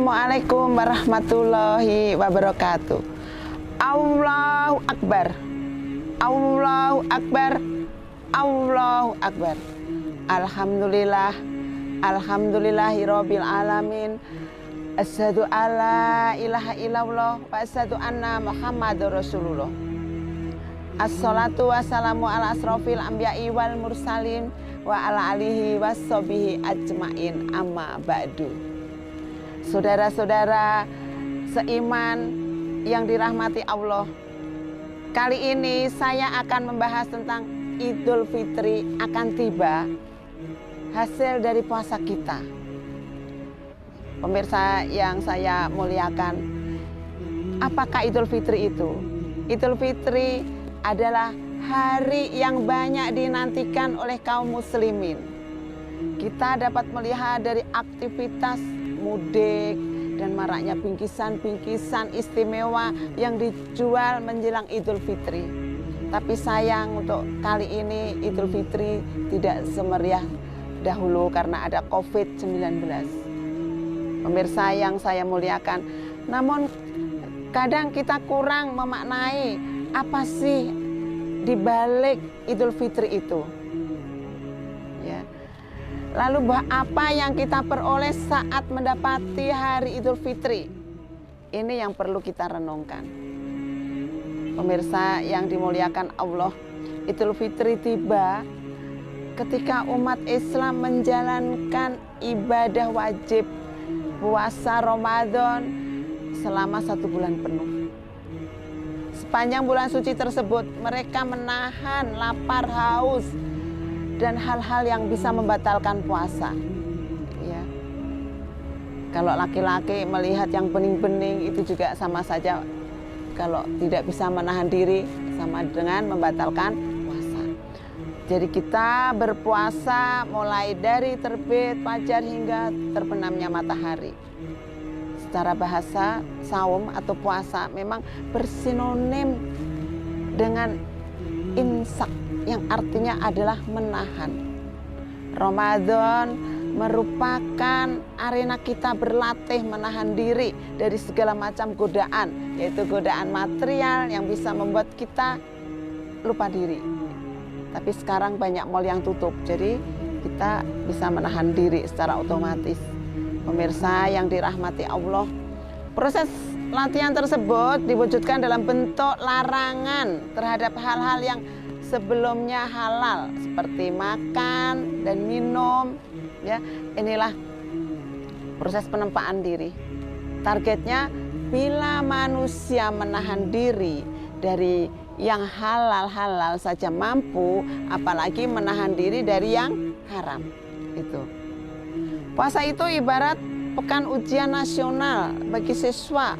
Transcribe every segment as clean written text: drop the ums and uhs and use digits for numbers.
Assalamualaikum warahmatullahi wabarakatuh. Allahu Akbar. Allahu Akbar. Allahu Akbar. Alhamdulillah. Alhamdulillahirabbil alamin. Asyhadu alla ilaha illallah wa asyhadu anna Muhammadar Rasulullah. Assalatu wassalamu ala asrofil anbiya'i wal mursalin wa ala alihi wassobihi ajmain amma ba'du. Saudara-saudara seiman yang dirahmati Allah, kali ini saya akan membahas tentang Idul Fitri akan tiba, hasil dari puasa kita. Pemirsa yang saya muliakan, apakah Idul Fitri itu? Idul Fitri adalah hari yang banyak dinantikan oleh kaum muslimin. Kita dapat melihat dari aktivitas mudik dan maraknya bingkisan-bingkisan istimewa yang dijual menjelang Idul Fitri. Tapi sayang untuk kali ini Idul Fitri tidak semeriah dahulu karena ada COVID-19. Pemirsa yang saya muliakan, namun kadang kita kurang memaknai apa sih di balik Idul Fitri itu. Ya. Lalu apa yang kita peroleh saat mendapati hari Idul Fitri? Ini yang perlu kita renungkan. Pemirsa yang dimuliakan Allah, Idul Fitri tiba ketika umat Islam menjalankan ibadah wajib puasa Ramadan selama 1 bulan penuh. Sepanjang bulan suci tersebut mereka menahan lapar, haus, dan hal-hal yang bisa membatalkan puasa. Ya. Kalau laki-laki melihat yang bening-bening itu juga sama saja, kalau tidak bisa menahan diri sama dengan membatalkan puasa. Jadi kita berpuasa mulai dari terbit fajar hingga terbenamnya matahari. Secara bahasa, saum atau puasa memang bersinonim dengan imsak yang artinya adalah menahan. Ramadan merupakan arena kita berlatih menahan diri dari segala macam godaan, yaitu godaan material yang bisa membuat kita lupa diri. Tapi sekarang banyak mal yang tutup, jadi kita bisa menahan diri secara otomatis. Pemirsa yang dirahmati Allah, proses latihan tersebut diwujudkan dalam bentuk larangan terhadap hal-hal yang sebelumnya halal seperti makan dan minum. Ya, inilah proses penempaan diri. Targetnya bila manusia menahan diri dari yang halal-halal saja mampu, apalagi menahan diri dari yang haram. Itu. Puasa itu ibarat pekan ujian nasional bagi siswa.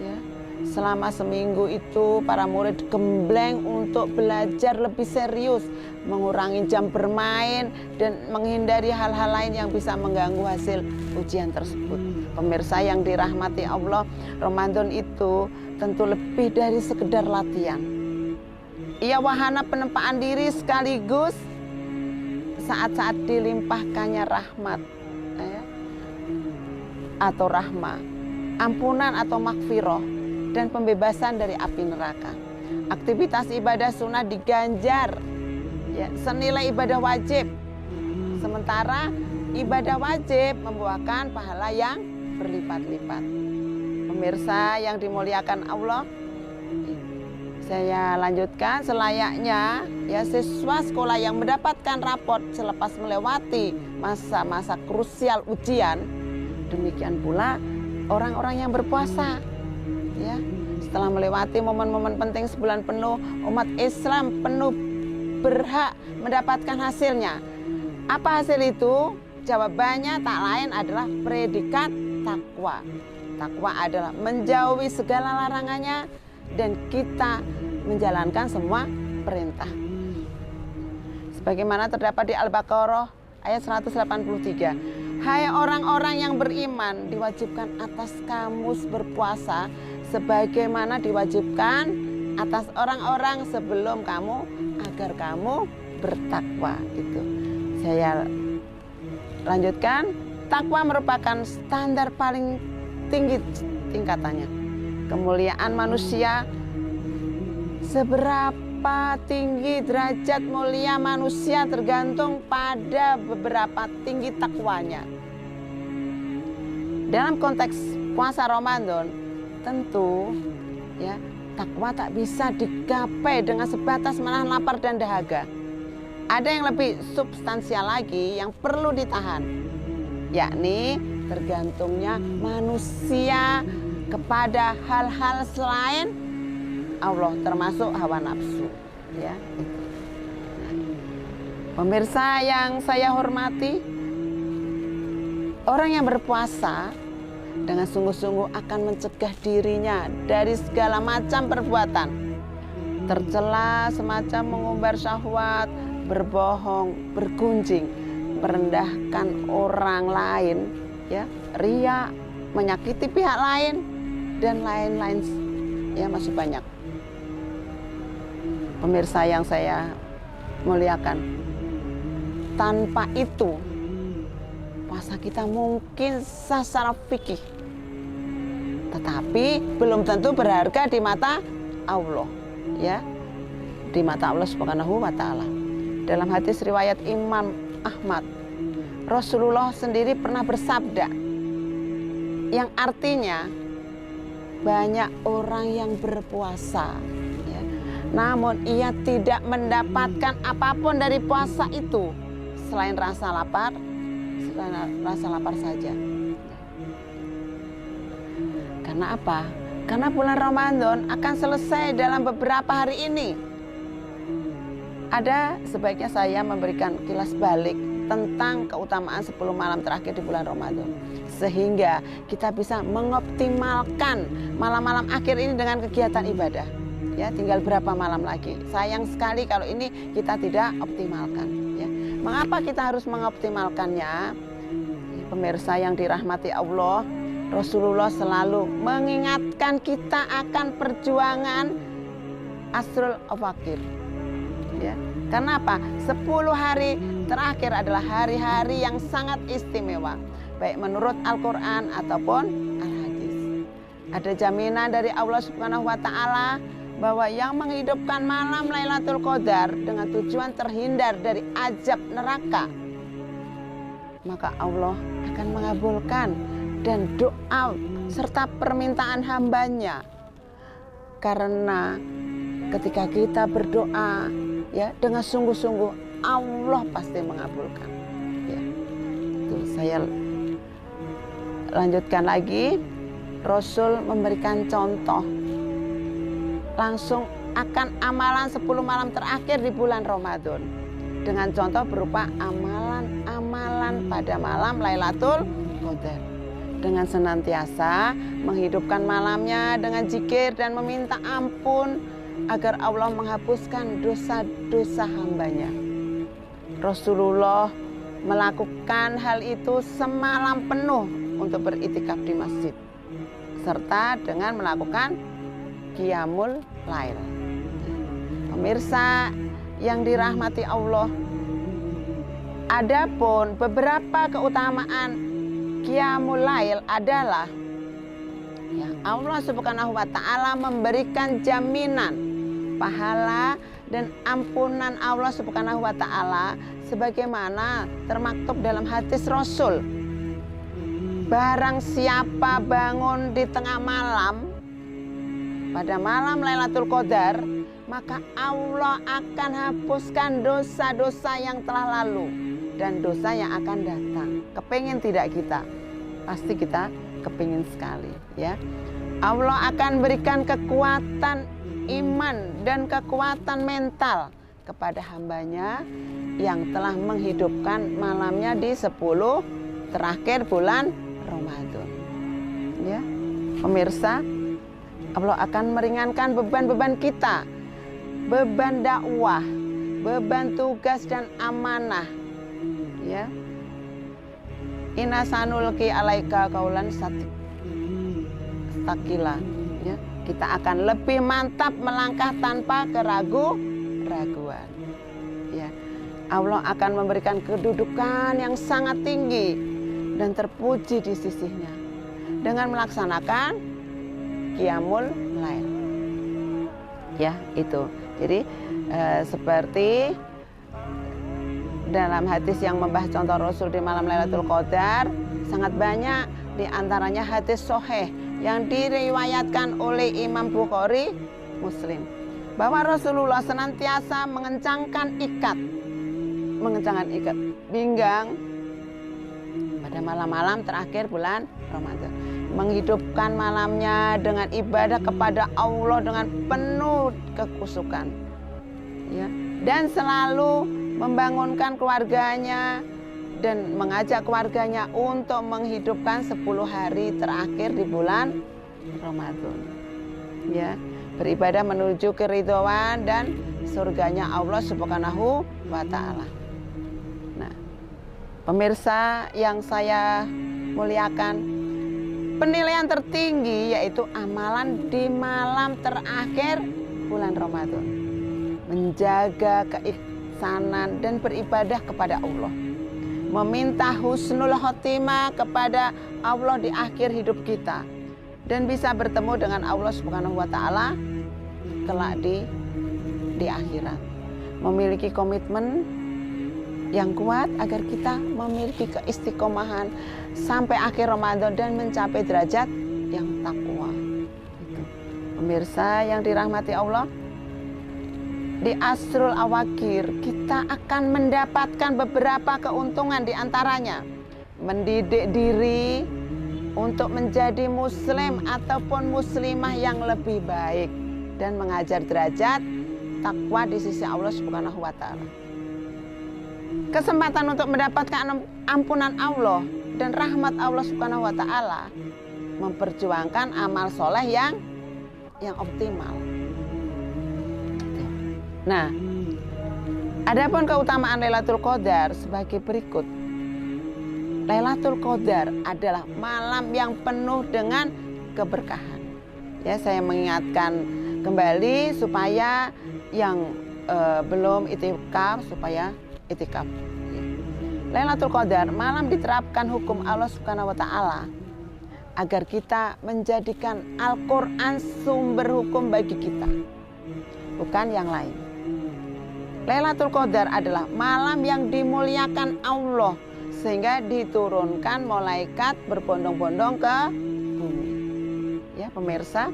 Ya. Selama seminggu itu para murid gembleng untuk belajar lebih serius, mengurangi jam bermain dan menghindari hal-hal lain yang bisa mengganggu hasil ujian tersebut. Pemirsa yang dirahmati Allah, Ramadan itu tentu lebih dari sekedar latihan. Ia wahana penempaan diri sekaligus saat-saat dilimpahkannya rahmat atau rahmah, ampunan atau makfirah, dan pembebasan dari api neraka. Aktivitas ibadah sunnah diganjar ya, senilai ibadah wajib. Sementara ibadah wajib membuahkan pahala yang berlipat-lipat. Pemirsa yang dimuliakan Allah, saya lanjutkan selayaknya ya siswa sekolah yang mendapatkan raport selepas melewati masa-masa krusial ujian, demikian pula orang-orang yang berpuasa. Ya, setelah melewati momen-momen penting sebulan penuh, umat Islam penuh berhak mendapatkan hasilnya. Apa hasil itu? Jawabannya tak lain adalah predikat takwa. Takwa adalah menjauhi segala larangannya dan kita menjalankan semua perintah. Sebagaimana terdapat di Al-Baqarah ayat 183. Hai orang-orang yang beriman, diwajibkan atas kamu berpuasa sebagaimana diwajibkan atas orang-orang sebelum kamu agar kamu bertakwa. Itu saya lanjutkan. Takwa merupakan standar paling tinggi tingkatannya. Kemuliaan manusia, seberapa tinggi derajat mulia manusia tergantung pada beberapa tinggi takwanya. Dalam konteks puasa Ramadan, tentu ya, takwa tak bisa digapai dengan sebatas menahan lapar dan dahaga. Ada yang lebih substansial lagi yang perlu ditahan, yakni tergantungnya manusia kepada hal-hal selain Allah, termasuk hawa nafsu. Ya. Pemirsa yang saya hormati, orang yang berpuasa dengan sungguh-sungguh akan mencegah dirinya dari segala macam perbuatan tercela, semacam mengumbar syahwat, berbohong, bergunjing, merendahkan orang lain, ya, riya, menyakiti pihak lain, dan lain-lain, ya, masih banyak. Pemirsa yang saya muliakan, tanpa itu puasa kita mungkin sah secara fikih, tetapi belum tentu berharga di mata Allah, ya, di mata Allah Subhanahu wa Ta'ala. Dalam hadis riwayat Imam Ahmad, Rasulullah sendiri pernah bersabda, yang artinya banyak orang yang berpuasa, ya, namun ia tidak mendapatkan apapun dari puasa itu selain rasa lapar saja. Karena apa? Karena bulan Ramadan akan selesai dalam beberapa hari ini. Ada sebaiknya saya memberikan kilas balik tentang keutamaan 10 malam terakhir di bulan Ramadan, sehingga kita bisa mengoptimalkan malam-malam akhir ini dengan kegiatan ibadah. Ya, tinggal berapa malam lagi. Sayang sekali kalau ini kita tidak optimalkan, ya. Mengapa kita harus mengoptimalkannya? Pemirsa yang dirahmati Allah, Rasulullah selalu mengingatkan kita akan perjuangan Asrul Awakir. Ya. Karena apa? 10 hari terakhir adalah hari-hari yang sangat istimewa, baik menurut Al-Quran ataupun Al-Hadis. Ada jaminan dari Allah Subhanahu wa Ta'ala bahwa yang menghidupkan malam Lailatul Qadar dengan tujuan terhindar dari azab neraka, maka Allah akan mengabulkan dan doa serta permintaan hambanya. Karena ketika kita berdoa, ya, dengan sungguh-sungguh, Allah pasti mengabulkan. Ya. Itu saya lanjutkan lagi. Rasul memberikan contoh langsung akan amalan 10 malam terakhir di bulan Ramadan, dengan contoh berupa amalan-amalan pada malam Lailatul Qadar, dengan senantiasa menghidupkan malamnya dengan zikir dan meminta ampun agar Allah menghapuskan dosa-dosa hambanya. Rasulullah melakukan hal itu semalam penuh untuk beriktikaf di masjid, serta dengan melakukan qiyamul lail. Pemirsa yang dirahmati Allah, adapun beberapa keutamaan qiyamul lail adalah, ya, Allah Subhanahu wa Ta'ala memberikan jaminan pahala dan ampunan Allah Subhanahu wa Ta'ala sebagaimana termaktub dalam hadis Rasul. Barang siapa bangun di tengah malam pada malam Lailatul Qadar, maka Allah akan hapuskan dosa-dosa yang telah lalu dan dosa yang akan datang. Kepingin tidak kita? Pasti kita kepingin sekali, ya. Allah akan berikan kekuatan iman dan kekuatan mental kepada hambanya yang telah menghidupkan malamnya di 10 terakhir bulan Ramadan. Ya, pemirsa, Allah akan meringankan beban-beban kita, beban dakwah, beban tugas dan amanah. Ya, inna sanulki alaika kaulan sakila. Ya, kita akan lebih mantap melangkah tanpa keraguan. Ya, Allah akan memberikan kedudukan yang sangat tinggi dan terpuji di sisinya dengan melaksanakan Qiyamul Lail. Ya, itu. Jadi seperti dalam hadis yang membahas contoh Rasul di malam Lailatul Qadar, sangat banyak di antaranya hadis sahih yang diriwayatkan oleh Imam Bukhari, Muslim, bahwa Rasulullah senantiasa mengencangkan ikat pinggang pada malam-malam terakhir bulan Ramadan, menghidupkan malamnya dengan ibadah kepada Allah dengan penuh kekusukan, ya, dan selalu membangunkan keluarganya dan mengajak keluarganya untuk menghidupkan 10 hari terakhir di bulan Ramadan, ya, beribadah menuju keridhaan dan surganya Allah Subhanahu wa Ta'ala. Nah, pemirsa yang saya muliakan, penilaian tertinggi yaitu amalan di malam terakhir bulan Ramadan, menjaga keikhlasan dan beribadah kepada Allah, meminta husnul khotimah kepada Allah di akhir hidup kita, dan bisa bertemu dengan Allah Subhanahu wa Ta'ala kelak di akhirat. Memiliki komitmen yang kuat agar kita memiliki keistiqomahan sampai akhir Ramadan dan mencapai derajat yang takwa. Pemirsa yang dirahmati Allah, di Asrul Awakir kita akan mendapatkan beberapa keuntungan, di antaranya mendidik diri untuk menjadi muslim ataupun muslimah yang lebih baik dan mengajar derajat takwa di sisi Allah Subhanahu wa Ta'ala. Kesempatan untuk mendapatkan ampunan Allah dan rahmat Allah Subhanahu wa Ta'ala, memperjuangkan amal soleh yang optimal. Nah, adapun keutamaan Lailatul Qadar sebagai berikut. Lailatul Qadar adalah malam yang penuh dengan keberkahan. Ya, saya mengingatkan kembali supaya yang belum itikaf supaya itikaf. Lailatul Qadar, malam diterapkan hukum Allah Subhanahu wa Ta'ala agar kita menjadikan Al-Qur'an sumber hukum bagi kita, bukan yang lain. Lailatul Qadar adalah malam yang dimuliakan Allah sehingga diturunkan malaikat berbondong-bondong ke bumi. Ya, pemirsa,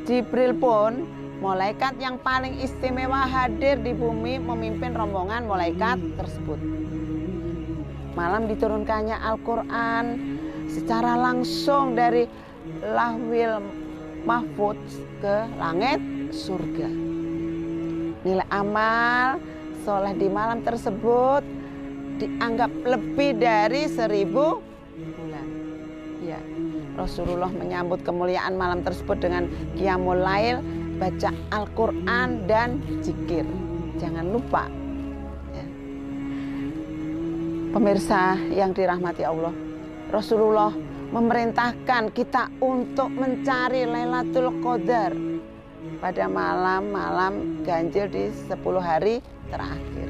Jibril pun malaikat yang paling istimewa hadir di bumi memimpin rombongan malaikat tersebut. Malam diturunkannya Al-Qur'an secara langsung dari Lauhil Mahfuz ke langit surga. Nilai amal soleh di malam tersebut dianggap lebih dari 1000 bulan. Ya, Rasulullah menyambut kemuliaan malam tersebut dengan Qiyamul Lail, baca Al-Quran dan zikir. Jangan lupa. Ya. Pemirsa yang dirahmati Allah, Rasulullah memerintahkan kita untuk mencari Lailatul Qadar pada malam-malam ganjil di 10 hari terakhir.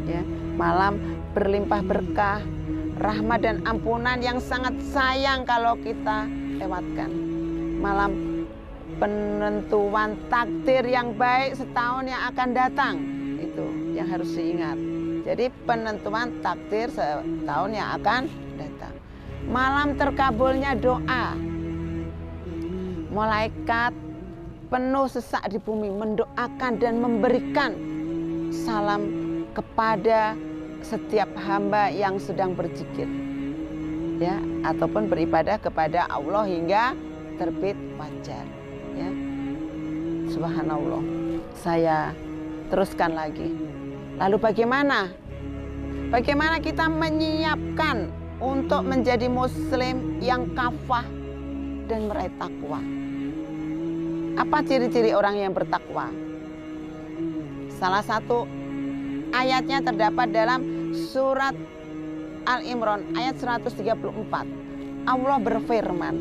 Ya, malam berlimpah berkah, rahmat dan ampunan yang sangat sayang kalau kita lewatkan. Malam penentuan takdir yang baik setahun yang akan datang, itu yang harus diingat. Jadi penentuan takdir setahun yang akan datang. Malam terkabulnya doa. Malaikat penuh sesak di bumi mendoakan dan memberikan salam kepada setiap hamba yang sedang berzikir, ya, ataupun beribadah kepada Allah hingga terbit fajar. Ya, subhanallah. Saya teruskan lagi. Lalu bagaimana kita menyiapkan untuk menjadi muslim yang kafah dan meraih takwa? Apa ciri-ciri orang yang bertakwa? Salah satu ayatnya terdapat dalam surat Al-Imran ayat 134. Allah berfirman,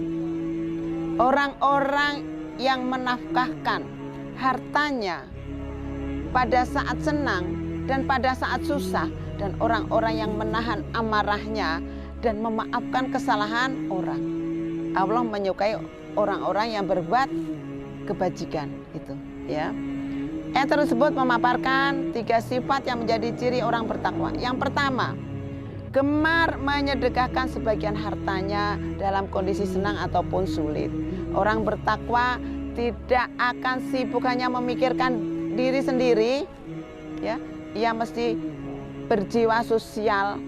orang-orang yang menafkahkan hartanya pada saat senang dan pada saat susah, dan orang-orang yang menahan amarahnya dan memaafkan kesalahan orang. Allah menyukai orang-orang yang berbuat kebajikan itu, ya. Ayat tersebut memaparkan 3 sifat yang menjadi ciri orang bertakwa. Yang pertama, gemar menyedekahkan sebagian hartanya dalam kondisi senang ataupun sulit. Orang bertakwa tidak akan sibuk hanya memikirkan diri sendiri, ya. Ia mesti berjiwa sosial,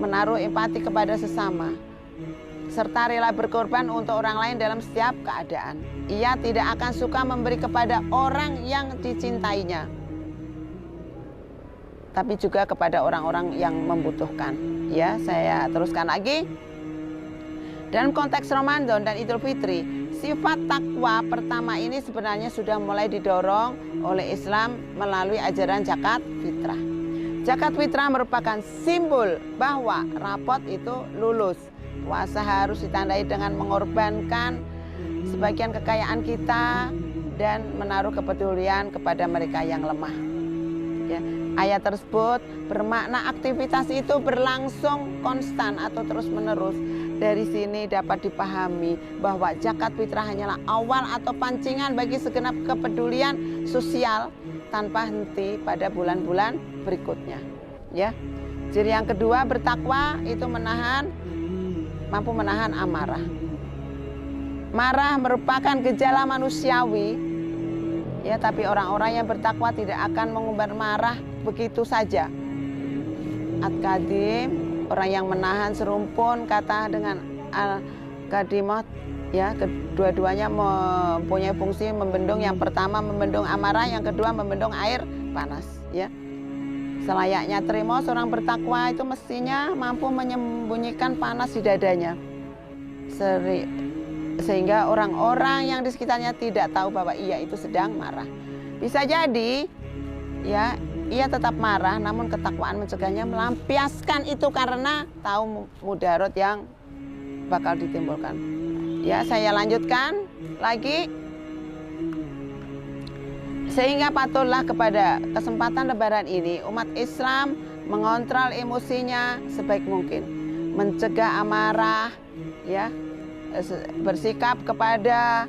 menaruh empati kepada sesama, serta rela berkorban untuk orang lain dalam setiap keadaan. Ia tidak akan suka memberi kepada orang yang dicintainya, tapi juga kepada orang-orang yang membutuhkan. Ya, saya teruskan lagi. Dalam konteks Ramadan dan Idul Fitri, sifat takwa pertama ini sebenarnya sudah mulai didorong oleh Islam melalui ajaran zakat fitrah. Zakat fitrah merupakan simbol bahwa rapot itu lulus. Puasa harus ditandai dengan mengorbankan sebagian kekayaan kita dan menaruh kepedulian kepada mereka yang lemah. Ya, ayat tersebut bermakna aktivitas itu berlangsung konstan atau terus-menerus. Dari sini dapat dipahami bahwa zakat fitrah hanyalah awal atau pancingan bagi segenap kepedulian sosial tanpa henti pada bulan-bulan berikutnya. Ya, ciri yang kedua bertakwa itu mampu menahan amarah. Marah merupakan gejala manusiawi, ya, tapi orang-orang yang bertakwa tidak akan mengumbar marah begitu saja. At-Kadim, orang yang menahan serumpun, kata dengan Al-Kadimot, ya, kedua-duanya mempunyai fungsi membendung. Yang pertama membendung amarah, yang kedua membendung air panas, ya. Selayaknya terima, seorang bertakwa itu mestinya mampu menyembunyikan panas di dadanya, sehingga orang-orang yang di sekitarnya tidak tahu bahwa ia itu sedang marah. Bisa jadi, ya, ia tetap marah, namun ketakwaan mencegahnya melampiaskan itu karena tahu mudarat yang bakal ditimbulkan. Ya, saya lanjutkan lagi. Sehingga patutlah kepada kesempatan Lebaran ini umat Islam mengontrol emosinya sebaik mungkin, mencegah amarah, ya, bersikap kepada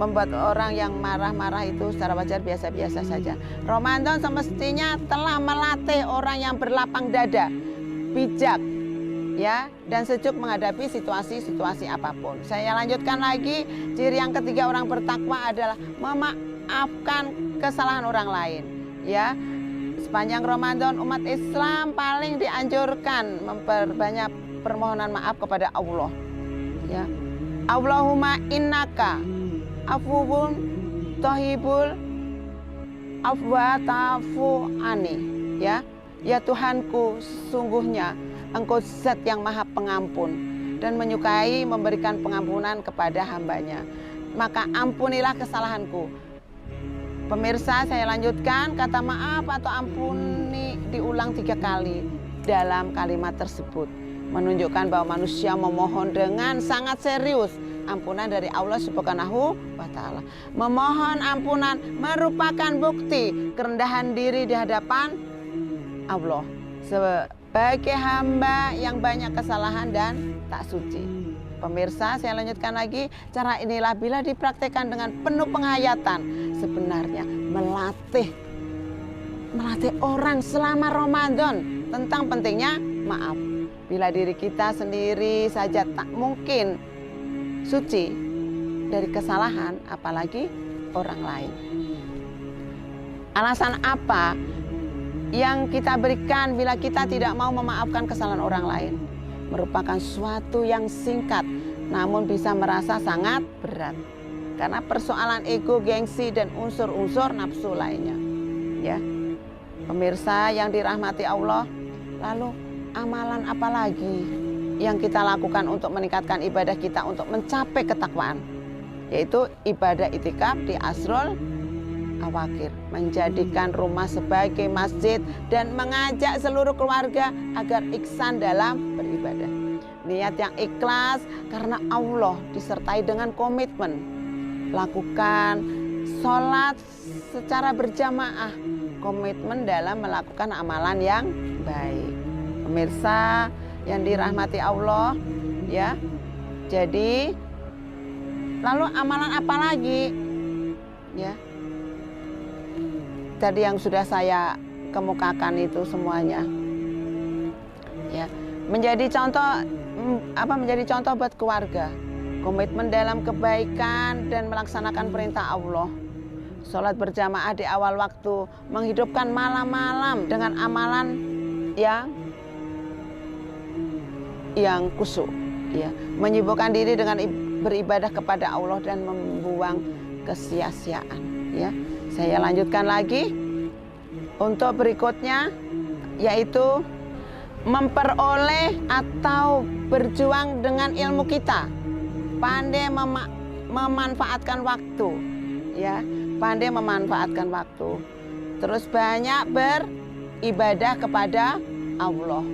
membuat orang yang marah-marah itu secara wajar biasa-biasa saja. Ramadan semestinya telah melatih orang yang berlapang dada, bijak, ya, dan sejuk menghadapi situasi-situasi apapun. Saya lanjutkan lagi, ciri yang ketiga orang bertakwa adalah memaafkan kesalahan orang lain, ya. Sepanjang Ramadan umat Islam paling dianjurkan memperbanyak permohonan maaf kepada Allah, ya. Allahumma innaka afuwun tohibul afwa ta'fu ani, ya. Ya Tuhanku, sesungguhnya Engkau zat yang maha pengampun dan menyukai memberikan pengampunan kepada hambanya, maka ampunilah kesalahanku. Pemirsa, saya lanjutkan, kata maaf atau ampuni diulang 3 kali dalam kalimat tersebut, menunjukkan bahwa manusia memohon dengan sangat serius ampunan dari Allah Subhanahu wa Ta'ala. Memohon ampunan merupakan bukti kerendahan diri di hadapan Allah sebagai hamba yang banyak kesalahan dan tak suci. Pemirsa, saya lanjutkan lagi, cara inilah bila dipraktekkan dengan penuh penghayatan sebenarnya melatih orang selama Ramadan tentang pentingnya maaf. Bila diri kita sendiri saja tak mungkin suci dari kesalahan, apalagi orang lain. Alasan apa yang kita berikan bila kita tidak mau memaafkan kesalahan orang lain? Merupakan suatu yang singkat namun bisa merasa sangat berat karena persoalan ego, gengsi, dan unsur-unsur nafsu lainnya, ya. Pemirsa yang dirahmati Allah, lalu amalan apa lagi yang kita lakukan untuk meningkatkan ibadah kita untuk mencapai ketakwaan? Yaitu ibadah itikaf di Asrul Awakir, menjadikan rumah sebagai masjid dan mengajak seluruh keluarga agar ihsan dalam beribadah. Niat yang ikhlas karena Allah disertai dengan komitmen. Lakukan sholat secara berjamaah, komitmen dalam melakukan amalan yang baik. Pemirsa, yang dirahmati Allah, ya. Jadi lalu amalan apa lagi? Ya. Tadi yang sudah saya kemukakan itu semuanya. Ya. Menjadi contoh buat keluarga. Komitmen dalam kebaikan dan melaksanakan perintah Allah. Sholat berjamaah di awal waktu, menghidupkan malam-malam dengan amalan yang khusyuk, ya, menyibukkan diri dengan beribadah kepada Allah dan membuang kesia-siaan, ya. Saya lanjutkan lagi untuk berikutnya, yaitu memperoleh atau berjuang dengan ilmu kita, pandai memanfaatkan waktu, ya, pandai memanfaatkan waktu, terus banyak beribadah kepada Allah,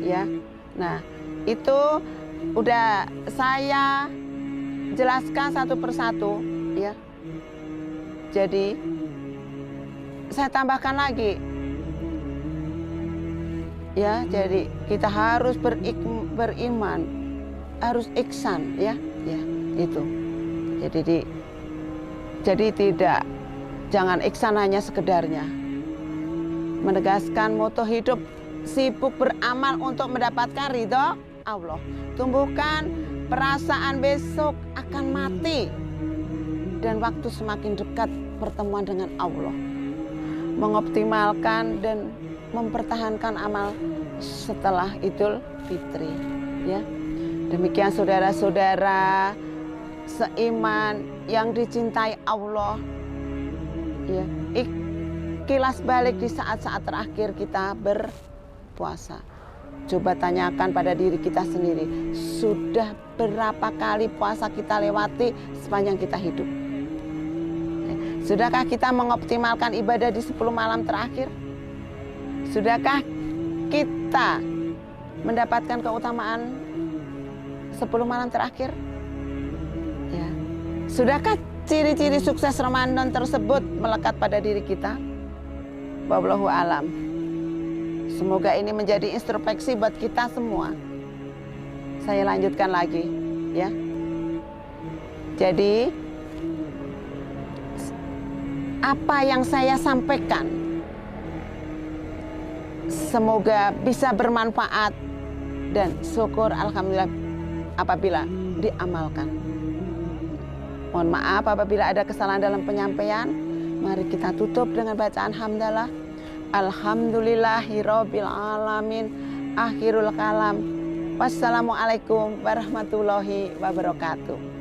ya. Nah, itu udah saya jelaskan satu persatu, ya. Jadi saya tambahkan lagi, ya. Jadi kita harus beriman, harus ihsan, ya, itu. Jadi tidak, jangan ihsan hanya sekedarnya. Menegaskan moto hidup, sibuk beramal untuk mendapatkan ridho Allah. Tumbuhkan perasaan besok akan mati dan waktu semakin dekat pertemuan dengan Allah. Mengoptimalkan dan mempertahankan amal setelah Idul Fitri, ya. Demikian saudara-saudara seiman yang dicintai Allah, ya. Kilas balik di saat-saat terakhir kita berpuasa. Coba tanyakan pada diri kita sendiri, sudah berapa kali puasa kita lewati sepanjang kita hidup? Sudahkah kita mengoptimalkan ibadah di 10 malam terakhir? Sudahkah kita mendapatkan keutamaan 10 malam terakhir? Ya. Sudahkah ciri-ciri sukses Ramadan tersebut melekat pada diri kita? Wallahu alam. Semoga ini menjadi introspeksi buat kita semua. Saya lanjutkan lagi, ya. Jadi apa yang saya sampaikan semoga bisa bermanfaat dan syukur alhamdulillah apabila diamalkan. Mohon maaf apabila ada kesalahan dalam penyampaian. Mari kita tutup dengan bacaan hamdalah. Alhamdulillahirabbil alamin. Akhirul kalam. Wassalamualaikum warahmatullahi wabarakatuh.